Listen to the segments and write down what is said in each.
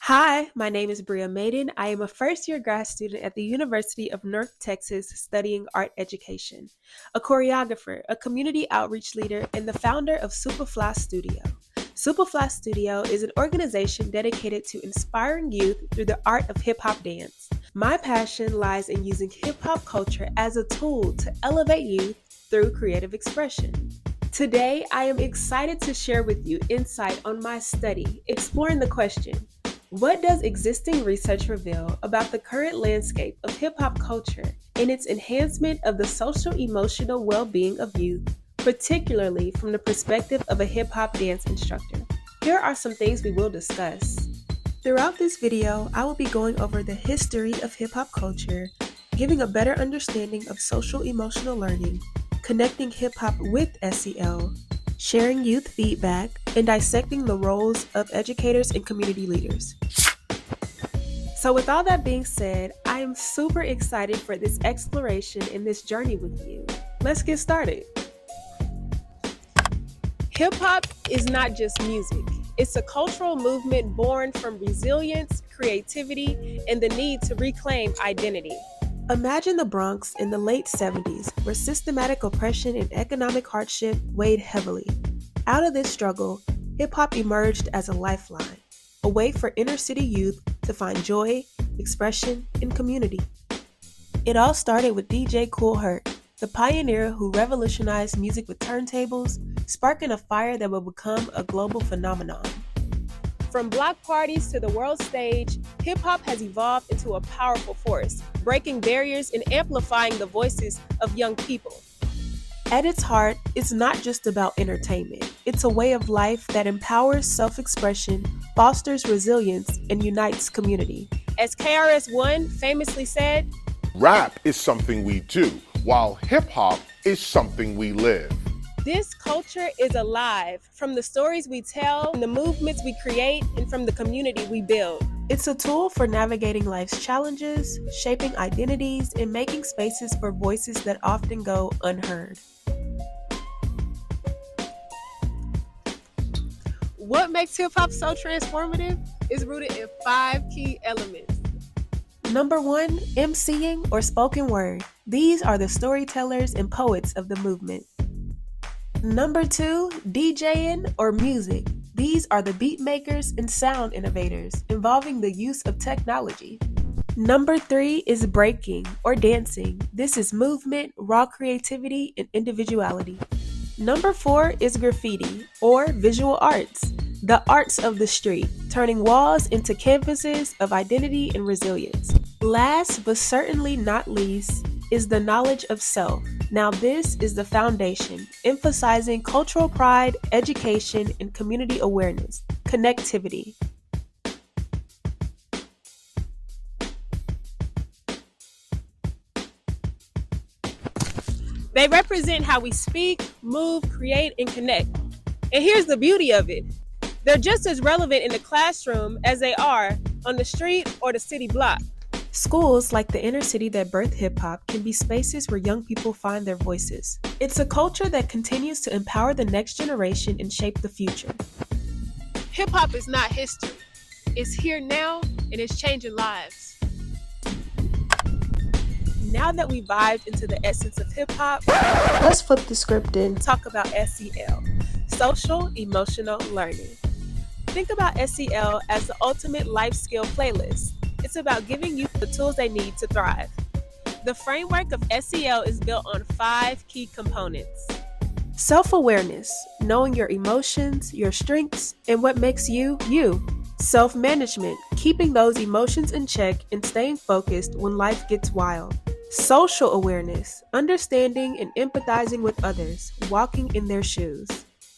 Hi, my name is Bria Maiden. I am a first-year grad student at the University of North Texas studying art education, a choreographer, a community outreach leader, and the founder of SupaFly Studio. SupaFly Studio is an organization dedicated to inspiring youth through the art of hip-hop dance. My passion lies in using hip-hop culture as a tool to elevate youth through creative expression. Today, I am excited to share with you insight on my study, exploring the question, what does existing research reveal about the current landscape of hip hop culture and its enhancement of the social emotional well being of youth, particularly from the perspective of a hip hop dance instructor? Here are some things we will discuss. Throughout this video, I will be going over the history of hip hop culture, giving a better understanding of social emotional learning, connecting hip hop with SEL, sharing youth feedback, and dissecting the roles of educators and community leaders. So with all that being said, I am super excited for this exploration and this journey with you. Let's get started. Hip-hop is not just music. It's a cultural movement born from resilience, creativity, and the need to reclaim identity. Imagine the Bronx in the late 70s, where systematic oppression and economic hardship weighed heavily. Out of this struggle, hip-hop emerged as a lifeline, a way for inner-city youth to find joy, expression, and community. It all started with DJ Kool Herc, the pioneer who revolutionized music with turntables, sparking a fire that would become a global phenomenon. From block parties to the world stage, hip-hop has evolved into a powerful force, breaking barriers and amplifying the voices of young people. At its heart, it's not just about entertainment. It's a way of life that empowers self-expression, fosters resilience, and unites community. As KRS-One famously said, "Rap is something we do, while hip-hop is something we live." This culture is alive from the stories we tell, from the movements we create, and from the community we build. It's a tool for navigating life's challenges, shaping identities, and making spaces for voices that often go unheard. What makes hip-hop so transformative is rooted in 5 key elements. Number 1, MCing or spoken word. These are the storytellers and poets of the movement. Number 2, DJing or music. These are the beat makers and sound innovators, involving the use of technology. Number 3 is breaking or dancing. This is movement, raw creativity, and individuality. Number 4 is graffiti or visual arts, the arts of the street, turning walls into canvases of identity and resilience. Last but certainly not least is the knowledge of self. Now this is the foundation, emphasizing cultural pride, education, and community awareness, connectivity. They represent how we speak, move, create, and connect. And here's the beauty of it. They're just as relevant in the classroom as they are on the street or the city block. Schools, like the inner city that birthed hip-hop, can be spaces where young people find their voices. It's a culture that continues to empower the next generation and shape the future. Hip-hop is not history. It's here now, and it's changing lives. Now that we vibed into the essence of hip-hop, let's flip the script and talk about SEL, social emotional learning. Think about SEL as the ultimate life skill playlist. It's about giving youth the tools they need to thrive. The framework of SEL is built on 5 key components. Self-awareness, knowing your emotions, your strengths, and what makes you, you. Self-management, keeping those emotions in check and staying focused when life gets wild. Social awareness, understanding and empathizing with others, walking in their shoes.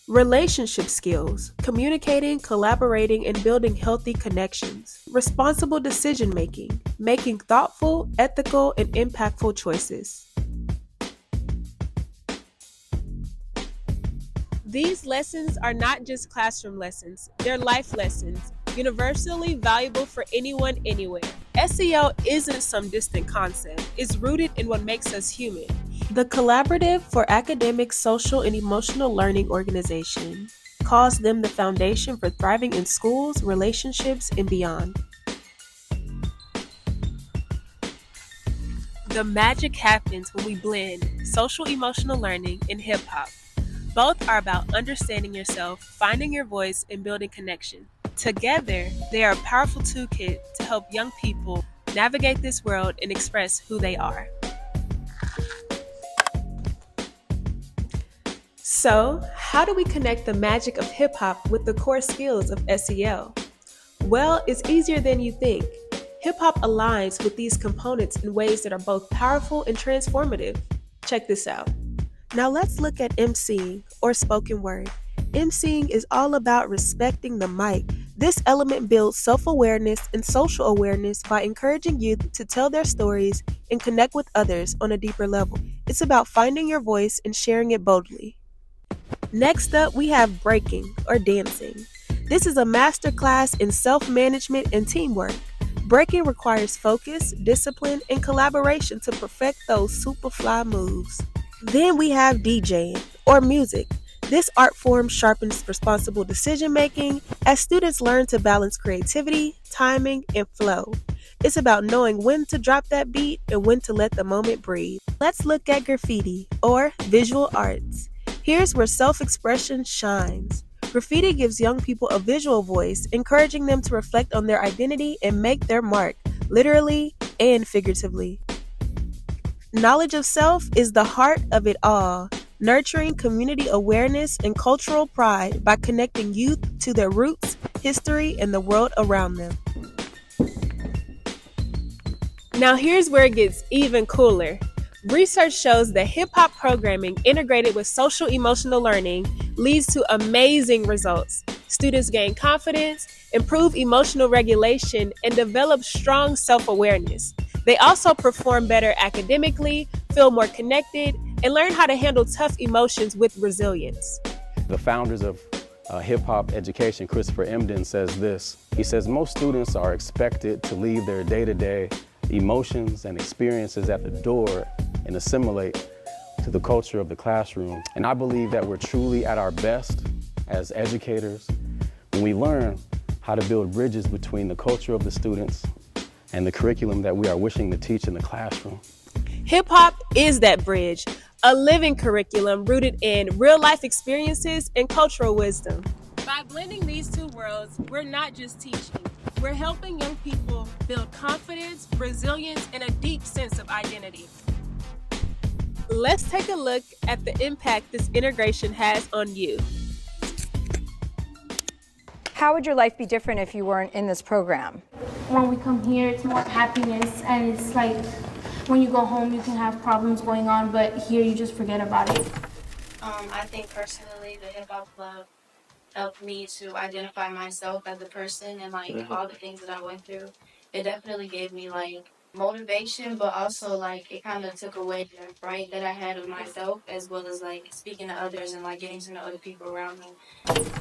Relationship skills, communicating, collaborating, and building healthy connections. Responsible decision making, making thoughtful, ethical, and impactful choices. These lessons are not just classroom lessons, they're life lessons, universally valuable for anyone, anywhere. SEL isn't some distant concept, it's rooted in what makes us human. The Collaborative for Academic, Social, and Emotional Learning organization calls them the foundation for thriving in schools, relationships, and beyond. The magic happens when we blend social emotional learning and hip hop. Both are about understanding yourself, finding your voice, and building connection. Together, they are a powerful toolkit to help young people navigate this world and express who they are. So, how do we connect the magic of hip hop with the core skills of SEL? Well, it's easier than you think. Hip hop aligns with these components in ways that are both powerful and transformative. Check this out. Now let's look at emceeing, or spoken word. Emceeing is all about respecting the mic. This element builds self-awareness and social awareness by encouraging youth to tell their stories and connect with others on a deeper level. It's about finding your voice and sharing it boldly. Next up, we have breaking, or dancing. This is a masterclass in self-management and teamwork. Breaking requires focus, discipline, and collaboration to perfect those SupaFly moves. Then we have DJing, or music. This art form sharpens responsible decision making as students learn to balance creativity, timing, and flow. It's about knowing when to drop that beat and when to let the moment breathe. Let's look at graffiti, or visual arts. Here's where self-expression shines. Graffiti gives young people a visual voice, encouraging them to reflect on their identity and make their mark, literally and figuratively. Knowledge of self is the heart of it all, nurturing community awareness and cultural pride by connecting youth to their roots, history, and the world around them. Now here's where it gets even cooler. Research shows that hip-hop programming integrated with social emotional learning leads to amazing results. Students gain confidence, improve emotional regulation, and develop strong self-awareness. They also perform better academically, feel more connected, and learn how to handle tough emotions with resilience. The founders of hip-hop education, Christopher Emden, says this. He says, most students are expected to leave their day-to-day emotions and experiences at the door and assimilate to the culture of the classroom. And I believe that we're truly at our best as educators when we learn how to build bridges between the culture of the students and the curriculum that we are wishing to teach in the classroom. Hip-hop is that bridge, a living curriculum rooted in real-life experiences and cultural wisdom. By blending these two worlds, we're not just teaching. We're helping young people build confidence, resilience, and a deep sense of identity. Let's take a look at the impact this integration has on you. How would your life be different if you weren't in this program? When we come here, it's more happiness, and it's like when you go home, you can have problems going on, but here you just forget about it. I think personally, the hip hop club helped me to identify myself as a person and all the things that I went through. It definitely gave me motivation, but also it kind of took away the fright that I had of myself, as well as speaking to others and getting to know other people around me.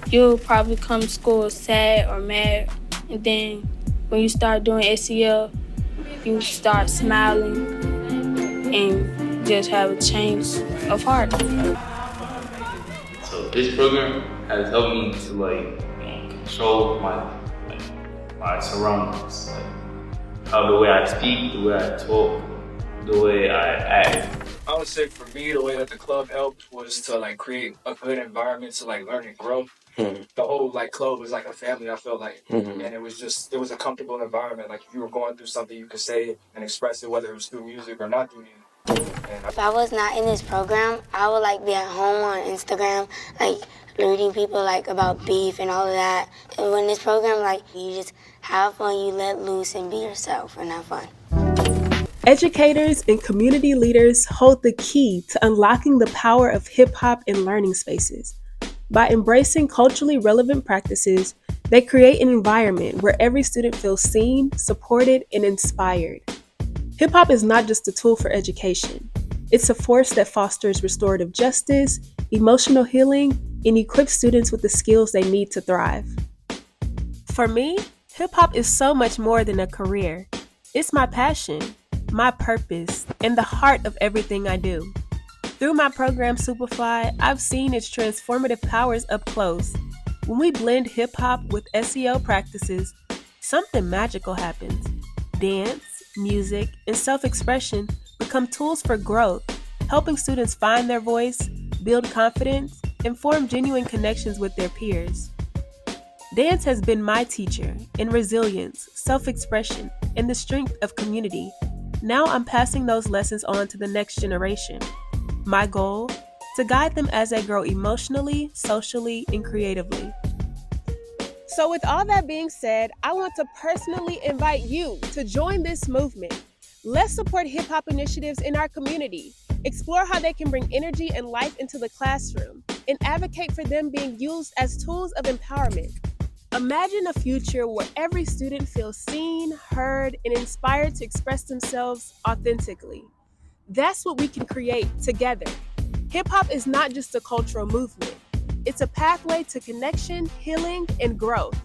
You'll probably come to school sad or mad, and then when you start doing SEL, you start smiling and just have a change of heart. So this program has helped me to control my surroundings, how the way I speak, the way I talk, the way I act. I would say for me, the way that the club helped was to create a good environment to learn and grow. The whole club was like a family, I felt like, and it was a comfortable environment. If you were going through something, you could say it and express it, whether it was through music or not through music. If I was not in this program, I would be at home on Instagram, reading people about beef and all of that. And when this program, you just have fun, you let loose and be yourself and have fun. Educators and community leaders hold the key to unlocking the power of hip-hop in learning spaces. By embracing culturally relevant practices, they create an environment where every student feels seen, supported, and inspired. Hip-hop is not just a tool for education. It's a force that fosters restorative justice, emotional healing, and equips students with the skills they need to thrive. For me, hip-hop is so much more than a career. It's my passion, my purpose, and the heart of everything I do. Through my program, SupaFly, I've seen its transformative powers up close. When we blend hip hop with SEL practices, something magical happens. Dance, music, and self expression become tools for growth, helping students find their voice, build confidence, and form genuine connections with their peers. Dance has been my teacher in resilience, self expression, and the strength of community. Now I'm passing those lessons on to the next generation. My goal? To guide them as they grow emotionally, socially, and creatively. So, with all that being said, I want to personally invite you to join this movement. Let's support hip hop initiatives in our community, explore how they can bring energy and life into the classroom, and advocate for them being used as tools of empowerment. Imagine a future where every student feels seen, heard, and inspired to express themselves authentically. That's what we can create together. Hip hop is not just a cultural movement. It's a pathway to connection, healing, and growth.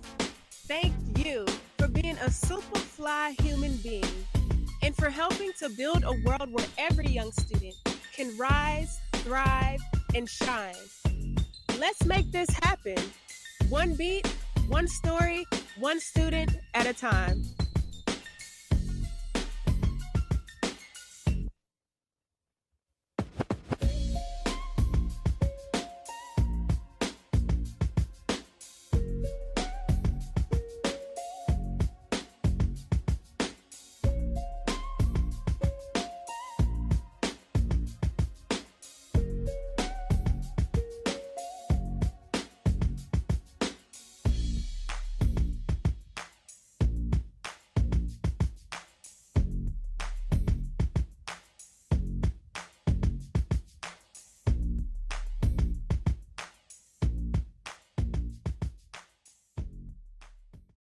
Thank you for being a SupaFly human being and for helping to build a world where every young student can rise, thrive, and shine. Let's make this happen. One beat, one story, one student at a time.